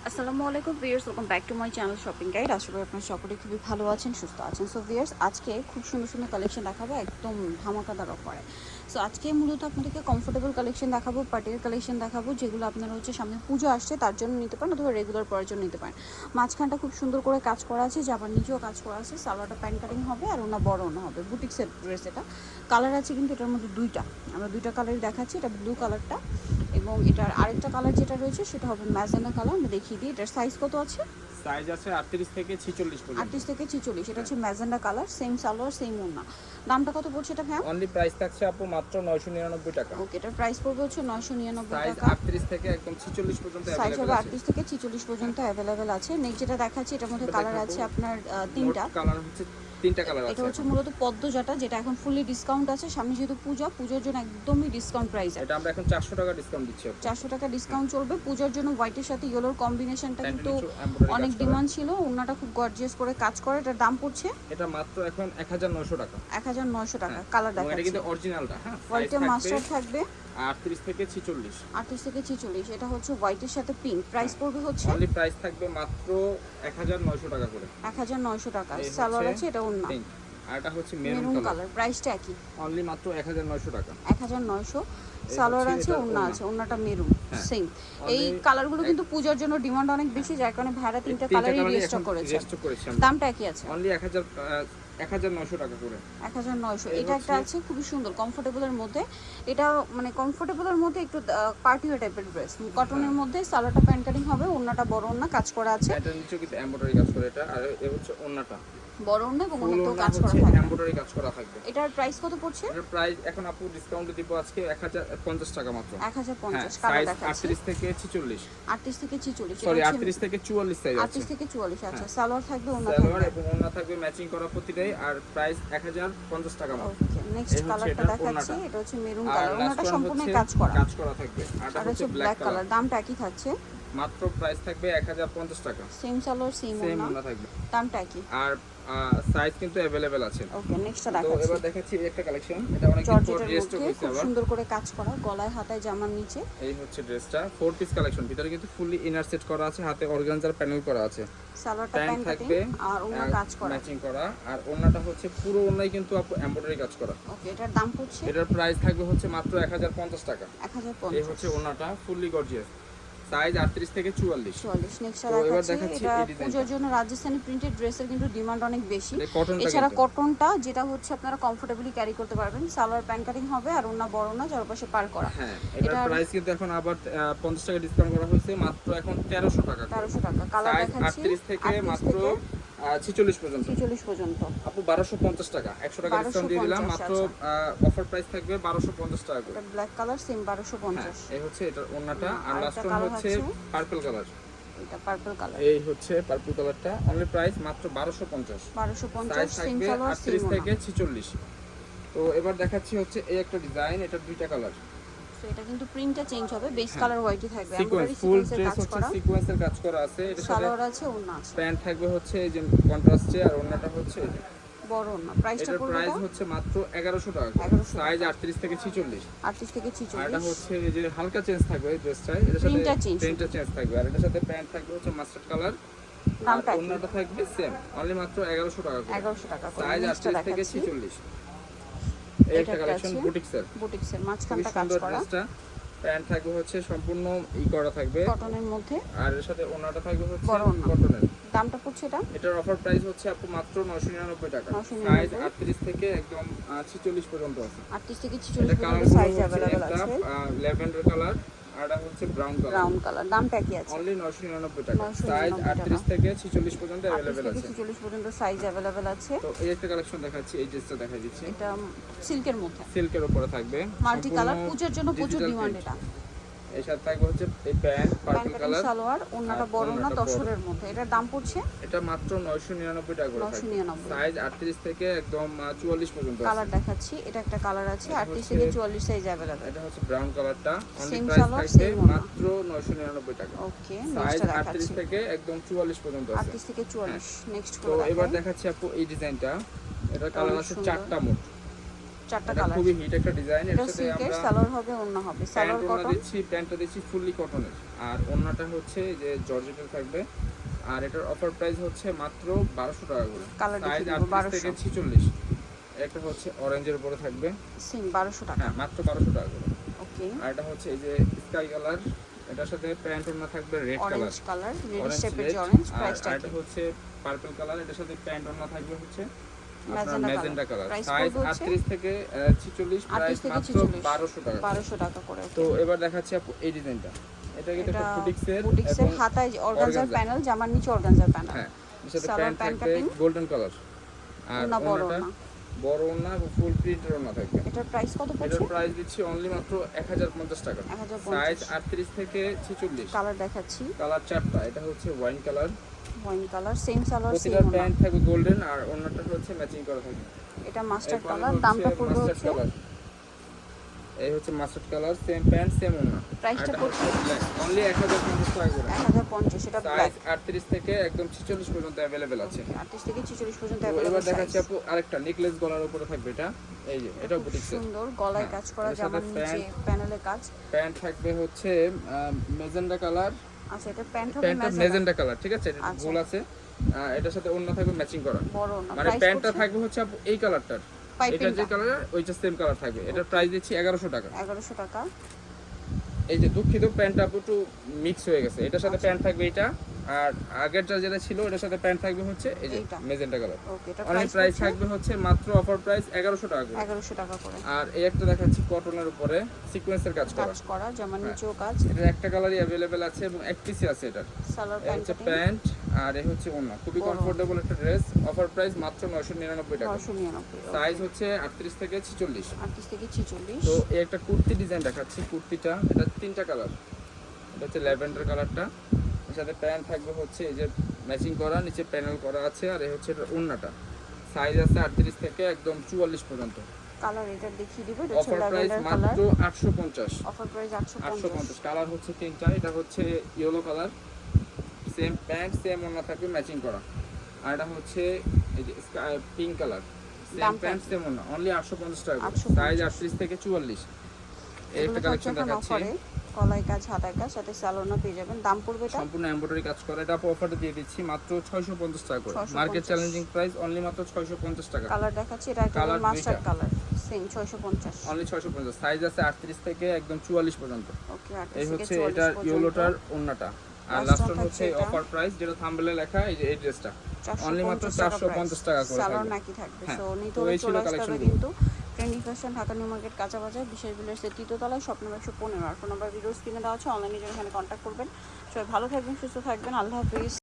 আসসালামু আলাইকুম viewers, welcome back to my channel shopping guide. আশা করি আপনারা সকলে খুবই ভালো আছেন, সুস্থ আছেন। সো ভিউয়ার্স, আজকে খুব সুন্দর সুন্দর কালেকশন দেখাবো, একদম ধামাকাদার অফারে। সো আজকে মূলত আপনাদেরকে কমফোর্টেবল কালেকশন দেখাবো, পার্টির কালেকশন দেখাবো, যেগুলো আপনারা সামনে পুজো আসছে তার জন্য নিতে পারেন, অথবা রেগুলার পরার জন্য নিতে পারেন। মাঝখানটা খুব সুন্দর করে কাজ করা আছে, যে আবার নিচেও কাজ করা আছে। সালোয়ারটা প্যান্ট কাটিং হবে আর ওনা বড় ওনা হবে, বুটিক্সের ড্রেস। এটা কালার আছে কিন্তু এটার মধ্যে দুইটা, আমরা দুইটা কালারই দেখাচ্ছি। এটা ব্লু কালারটা, এবং এটার আরেকটা কালার যেটা রয়েছে সেটা হবে ম্যাজেন্ডা কালার। আমি দেখিয়ে দিই এটার সাইজ কত আছে। সাইজ আছে 38 থেকে 46 পর্যন্ত। 38 থেকে 46, এটা হচ্ছে magenta colour, same salwar same ওড়না। দামটা কত পড়ছে এটা ভাই? অনলি প্রাইস থাকছে আপু মাত্র 999 টাকা। ওকে, এটার প্রাইস পড়বে হচ্ছে 999 সাইজ টাকা। 38 থেকে একদম 46 পর্যন্ত সাইজ अवेलेबल হবে আছে। 38 থেকে 46 পর্যন্ত अवेलेबल আছে। নেক্সট যেটা দেখাচ্ছি এটার মধ্যে কালার আছে আপনার তিনটা। কালার হচ্ছে তিনটা কালার আছে। এটা হচ্ছে মূলত পদ্মজাটা, যেটা এখন ফুললি ডিসকাউন্ট আছে। সামনে যেহেতু পুজোর জন্য একদমই ডিসকাউন্ট প্রাইসে। এটা আমরা এখন 400 টাকা ডিসকাউন্ট দিচ্ছি। 400 টাকা ডিসকাউন্ট চলবে পূজার জন্য। হোয়াইটের সাথে ইয়েলোর কম্বিনেশনটা কিন্তু অনেক ডিমান্ড ছিল। ওনাটা খুব গর্জিয়াস করে কাজ করে। এটার দাম পড়ছে এটা মাত্র এখন 1900 টাকা। 1900 টাকা। কালার দেখাচ্ছি, এটা কিন্তু অরিজিনালটা। হ্যাঁ, হোয়াইটের মাস্টার থাকবে 38 থেকে 46। 38 থেকে 46। এটা হচ্ছে হোয়াইটের সাথে পিঙ্ক। প্রাইস পড়বে হচ্ছে অনলি প্রাইস থাকবে মাত্র 1900 টাকা করে। 1900 টাকা। সালোয়ার আছে, এটা ওড়না। আর এটা হচ্ছে মেরুন কালার। প্রাইসটা একই, অনলি মাত্র 1900 টাকা। 1900। সালোয়ার আছে, ওড়না আছে, ওড়নাটা মেরুন সেম। এই কালারগুলো কিন্তু পূজার জন্য ডিমান্ড অনেক বেশি, যার কারণে ভাড়া তিনটা কালারই রিস্টক করেছে। দামটা একই আছে, অনলি 1900 টাকা করে। 1900। এটা একটা আছে খুবই সুন্দর কমফোর্টেবলের মধ্যে। এটা মানে কমফোর্টেবলের মধ্যে একটু পার্টি ওয়্যার টাইপের ড্রেস, কটনের মধ্যে। সালোয়ারটা প্যান্ট কাটিং হবে, ওড়নাটা বড় ওড়না, কাজ করা আছে। এটা নিচে কিন্তু এমব্রয়ডারি কাজ করে। এটা আর এই হচ্ছে ওড়নাটা বড় ওড়না, এবং ওড়নাতেও কাজ করা থাকবে, এমব্রয়ডারি কাজ করা থাকবে। এটার প্রাইস কত পড়ছে? এটার প্রাইস এখন আপু ডিসকাউন্টে দিব আজকে 1050 টাকা মাত্র। 1050। কালার দেখাচ্ছি 38 থেকে 46। 38 থেকে 46, সরি 38 থেকে 44 সাইজ আছে। 38 থেকে 44। আচ্ছা, সালোয়ার থাকবে, ওড়না সালোয়ার থাকবে, এবং ওড়না থাকবে ম্যাচিং করা প্রতিটাই। আর প্রাইস 1050 টাকা মাত্র। ওকে, নেক্সট কালারটা দেখাচ্ছি। এটা হচ্ছে মেরুন কালার, ওড়নাটা সম্পূর্ণ কাজ করা থাকবে। আর হচ্ছে ব্ল্যাক কালার। দামটা একই থাকছে, মাত্র প্রাইস থাকবে 1050 টাকা। সেম সালোয়ার সেম ওড়না থাকবে, দামটা একই। আর সাইজ কিন্তু अवेलेबल আছে। ওকে, নেক্সটটা তো দেখাচ্ছি। এবার দেখাচ্ছি একটা কালেকশন। এটা অনেক জর্জেটের মধ্যে খুব সুন্দর করে কাজ করা, গলায় হাতায় জামার নিচে। এই হচ্ছে ড্রেসটা 4 পিস কালেকশন। ভিতরে কিন্তু ফুললি ইনার সেট করা আছে, হাতে অর্গানজার প্যানেল করা আছে। সালোয়ারটা প্যান্ট থাকবে আর ওড়না কাজ করা, ম্যাচিং করা। আর ওড়নাটা হচ্ছে পুরো ওড়নাই কিন্তু এমব্রয়ডারি কাজ করা। ওকে, এটার দাম পড়ছে, এটার প্রাইস থাকবে হচ্ছে মাত্র 1050 টাকা। 1050। এই হচ্ছে ওড়নাটা ফুললি গর্জিয়াস, সাইজ 38 থেকে 44। 44। নেক্সটটা তো এবার দেখাচ্ছি। এটা এই পূজার জন্য রাজস্থানি প্রিন্টেড ড্রেসের কিন্তু ডিমান্ড অনেক বেশি। কটনটা এছাড়া কটনটা যেটা হচ্ছে আপনারা কমফোর্টেবলি ক্যারি করতে পারবেন। সালোয়ার প্যান্ট কাটিং হবে আর ওড়না বড় না, চারপাশে পার করা। হ্যাঁ, এটার প্রাইস কিন্তু এখন আবার 50 টাকা ডিসকাউন্ট করা হয়েছে, মাত্র এখন 1300 টাকা। 1300 টাকা। কালার দেখাচ্ছি 38 থেকে মাত্র 46 পর্যন্ত। 46 পর্যন্ত। আপু 1250 টাকা, 100 টাকা ডিসকাউন্ট দিয়ে দিলাম। মাত্র অফার প্রাইস থাকবে 1250 টাকা করে। এটা ব্ল্যাক কালার, সেম 1250। এই হচ্ছে এটা ওন্নাটা। আর লাস্ট ওয়ান হচ্ছে পার্পল কালার। এটা পার্পল কালার, এই হচ্ছে পার্পল কালারটা। অনলি প্রাইস মাত্র 1250। 1250, সেম থাকবে কালার 38 থেকে 46। তো এবার দেখাচ্ছি হচ্ছে এই একটা ডিজাইন। এটা দুইটা কালার। তো এটা কিন্তু প্রিন্টটা চেঞ্জ হবে, বেস কালার হোয়াইটই থাকবে। সিকোয়েন্স ফুল ড্রেস হচ্ছে সিকোয়েন্সের কাজ করা আছে। এর সাথে সালোয়ার আছে, ওড়না আছে, প্যান্ট থাকবে হচ্ছে এই যে কন্ট্রাস্টে। আর ওড়নাটা হচ্ছে এই যে বড় ওড়না। প্রাইসটা এটার পড়বে, প্রাইস হচ্ছে মাত্র 1100 টাকা। সাইজ 38 থেকে 46। 38 থেকে 46। আর এটা হচ্ছে এই যে হালকা চেঞ্জ থাকবে এই ড্রেসটায়। এর সাথে প্রিন্টটা চেঞ্জ থাকবে। আর এটার সাথে প্যান্ট থাকবে হচ্ছে মাস্টার্ড কালার। দামটা আর ওড়নাটা থাকবে সেম, অনলি মাত্র 1100 টাকা করে। 1100 টাকা করে। সাইজ 38 থেকে 46। এই একটা কালেকশন বুটিক্সের মাঝখানটা কাজ করা। প্যান্ট থাকবে হচ্ছে সম্পূর্ণ করা থাকবে কটনের মধ্যে। আর এর সাথে ওড়নাটা থাকবে হচ্ছে কটনের। দামটা পড়ছে এটার অফার প্রাইস হচ্ছে আপু মাত্র 999 টাকা। সাইজ 38 থেকে একদম 46 পর্যন্ত আছে। 38 থেকে 46 পর্যন্ত সাইজ अवेलेबल আছে। ল্যাভেন্ডার কালার আর এটা হচ্ছে ব্রাউন কালার। দামটা কি আছে? অনলি 999 টাকা। সাইজ 38 থেকে 46 পর্যন্ত अवेलेबल আছে। 46 পর্যন্ত সাইজ अवेलेबल আছে। তো এই একটা কালেকশন দেখাচ্ছি। এই ড্রেসটা দেখাই দিচ্ছি। এটা সিল্কের মধ্যে, সিল্কের উপরে থাকবে, মাল্টি কালার। পূজার জন্য প্রচুর ডিমান্ড। এটা এর সাথে থাকবে হচ্ছে এই প্যান্ট পার্পল কালার, সালোয়ার, ওড়নাটা বড় না, তসরের মধ্যে। এটার দাম পড়ছে, এটা মাত্র 999 টাকা করে। 999। সাইজ 38 থেকে একদম 44 পর্যন্ত আছে। কালার দেখাচ্ছি। এটা একটা কালার আছে 38 থেকে 44 সাইজ अवेलेबल। এটা হচ্ছে ব্রাউন কালারটা। অনলি সেম প্রাইস সালোয়ার, থাকবে সেম মাত্র 999 টাকা। ওকে, সাইজ নেক্সটটা 38 দেখাচ্ছি। থেকে একদম 44 পর্যন্ত আছে। 38 থেকে 44। নেক্সট তো এবার দেখাচ্ছি আপু এই ডিজাইনটা। এটা কালার আছে 4টা মোট, 4টা এটা কালার। খুবই হিট একটা ডিজাইন। এর এটা সাথে সিল্কের, আমরা সালোয়ার হবে, ওড়না হবে। সালোয়ার কটন দিচ্ছি, প্যান্টটা দিচ্ছি ফুললি কটনের। আর ওন্নাটা হচ্ছে যে জর্জেটের থাকবে। আর এটার অফার প্রাইস হচ্ছে মাত্র 1200 টাকা করে, সাইজ 38 থেকে 46। একটা হচ্ছে অরেঞ্জের উপরে থাকবে, সেম 1200 টাকা। হ্যাঁ মাত্র 1200 টাকা করে। ওকে, আর এটা হচ্ছে এই যে স্কাই কালার, এটার সাথে প্যান্ট ওন্না থাকবে red colour, orange colour, red শেপের red। যে অরেঞ্জ, আর প্রাইসটা এটা হচ্ছে পার্পল কালার, এটার সাথে প্যান্ট ওন্না থাকবে হচ্ছে magenta magenta colour, price size কত হচ্ছে? 38 থেকে 46, 38 প্রাইস থেকে মাত্র 46, 1200 টাকা। 1200 টাকা করে। তো এবার দেখাচ্ছি আপু এই ডিজাইনটা, এটা কিন্তু একটা বুটিক্সের বুটিক্সের হাতায় অর্গানজার প্যানেল, জামার নিচে অর্গানজার প্যানেল, হ্যাঁ এর সাথে সালোয়ার প্যান্ট প্যান্ট থাকবে কাটিং, গোল্ডেন কালার। আর ওন্না বড় ওন্নাটা ওন্না। বড় ওন্না এবং ফুল প্রিন্টের ওন্না থাকবে। এটার প্রাইস কত এটার পড়ছে? প্রাইস দিচ্ছি অনলি মাত্র 1050 টাকা, 1050। সাইজ 38 থেকে 46। কালার দেখাচ্ছি, কালার চারটা, এটা হচ্ছে wine colour, wine colour, same salwar same প্রতিটার ওন্না। প্যান্ট থাকবে গোল্ডেন আর ওন্নাটা হচ্ছে ম্যাচিং করা থাকবে। এটা মাস্টার্ড এরপরে কালার, হচ্ছে দামটা পড়বে মাস্টার্ড হচ্ছে কালার, এই হচ্ছে mustard colour, same pant same ওন্না। প্রাইসটা পড়ছে অনলি 1050 টাকা করে, 1050। এটা ব্ল্যাক, সাইজ 38 থেকে একদম 46 পর্যন্ত अवेलेबल আছে। 38 থেকে 46 পর্যন্ত তো अवेलेबल এবার সাইজ। দেখাচ্ছি আপু আরেকটা নেকলেস গলার উপরে থাকবে, এটা এই যে এটা বুটিক্সের সুন্দর গলায় কাজ করা, এটার সাথে জামার নিচে প্যানেলে কাজ। প্যান্ট থাকবে হচ্ছে ম্যাজেন্ডা কালার, আচ্ছা, এটা প্যান্ট হবে প্যান্টটা ম্যাজেন্ডা কালার, ঠিক আছে, এটা আচ্ছা। গোল আছে। এটার সাথে ওন্না থাকবে ম্যাচিং করা, বড় না, মানে প্রাইস প্যান্টটা পড়ছে থাকবে হচ্ছে আপু এই কালারটার, এটা যে কালার ওইটা সেম কালার থাকবে। এটার প্রাইস দিচ্ছি 1100 টাকা। 1100 টাকা। এই যে দুঃখিত প্যান্টটা আপু একটু মিক্স হয়ে গেছে, এটার সাথে প্যান্ট থাকবে এটা, আর আগেরটা যেটা ছিল এটার সাথে প্যান্ট থাকবে হচ্ছে এই যে এইটা। Magenta colour. ওকে, এটা অনলি প্রাইস থাকবে হচ্ছে মাত্র অফার প্রাইস 1100 টাকা করে। 1100 টাকা করে। আর এই একটা দেখাচ্ছি কটনের উপরে সিকোয়েন্সের কাজ করা, কাজ করা, জামার নিচেও কাজ। এটার একটা কালারই अवेलेबल আছে এবং এক পিসই আছে এটার। সালোয়ার এই প্যান্ট হচ্ছে কাটিং, প্যান্ট আর এই হচ্ছে ওন্না, খুবই কমফোর্টেবল একটা ড্রেস। অফার প্রাইস মাত্র 999 টাকা, 999। সাইজ হচ্ছে 38 থেকে 46। 38 থেকে 46। তো এই একটা কুর্তি ডিজাইন দেখাচ্ছি, কুর্তিটা এটা তিনটা কালার, এটা হচ্ছে ল্যাভেন্ডার কালারটা, এর সাথে প্যান্ট থাকবে হচ্ছে এই যে ম্যাচিং করা, নিচে প্যানেল করা আছে। আর এই হচ্ছে ওন্নাটা, সাইজ আছে 38 থেকে একদম 44 পর্যন্ত। কালার এটা দেখিয়ে দিব, এটা হচ্ছে অফার প্রাইস ল্যাভেন্ডার মাত্র কালার। 850। Offer price 850। 850। কালার হচ্ছে তিনটা, এটা হচ্ছে yellow colour, same pant same ওন্না থাকবে ম্যাচিং করা। আর এটা হচ্ছে এই যে pink colour, same pant same ওন্না, অনলি 850 টাকা, সাইজ 38 থেকে 44। এই একটা কালেকশন দেখাচ্ছি, কলাই কাজ, হাতায় কাজ, সাথে সালোনা পেয়ে যাবেন। দাম পড়বে এটা সম্পূর্ণ এমব্রয়ডারি কাজ করা, এটা অফারে দিয়ে দিচ্ছি মাত্র 650 টাকা করে। 650 মার্কেট চ্যালেঞ্জিং প্রাইস অনলি মাত্র 650 টাকা। কালার দেখাচ্ছি, এটা একটা কালার মাস্টার্ড দুইটা। Colour, same 650। অনলি 650, সাইজ আছে 38 থেকে একদম 44 পর্যন্ত। ওকে, এই 38 থেকে হচ্ছে 44 এটার পর্যন্ত। ইয়েলোটার ওন্নাটা। আর Last লাস্ট one হচ্ছে থাকছে এটা। অফার প্রাইস যেটা থাম্বনেলে লেখা, এই যে এই ড্রেসটা অনলি মাত্র 450 টাকা করে সালোয়ার থাকবে। নাকি থাকবে। হ্যাঁ, সো নিতে তো হলে এই ছিল চলে আসতে হবে কালেকশনগুলো। কিন্তু trendy fashion, Dhaka new market, কাঁচা বাজার, বিশেষ বিলের তৃতীয়তলায়, শপ নম্বর 115। আর ফোন নাম্বার ভিডিও স্ক্রিনে দেওয়া আছে, অনলাইনে জন্য এখানে কন্ট্যাক্ট করবেন। সবাই ভালো থাকবেন, সুস্থ থাকবেন, আল্লাহ হাফিজ।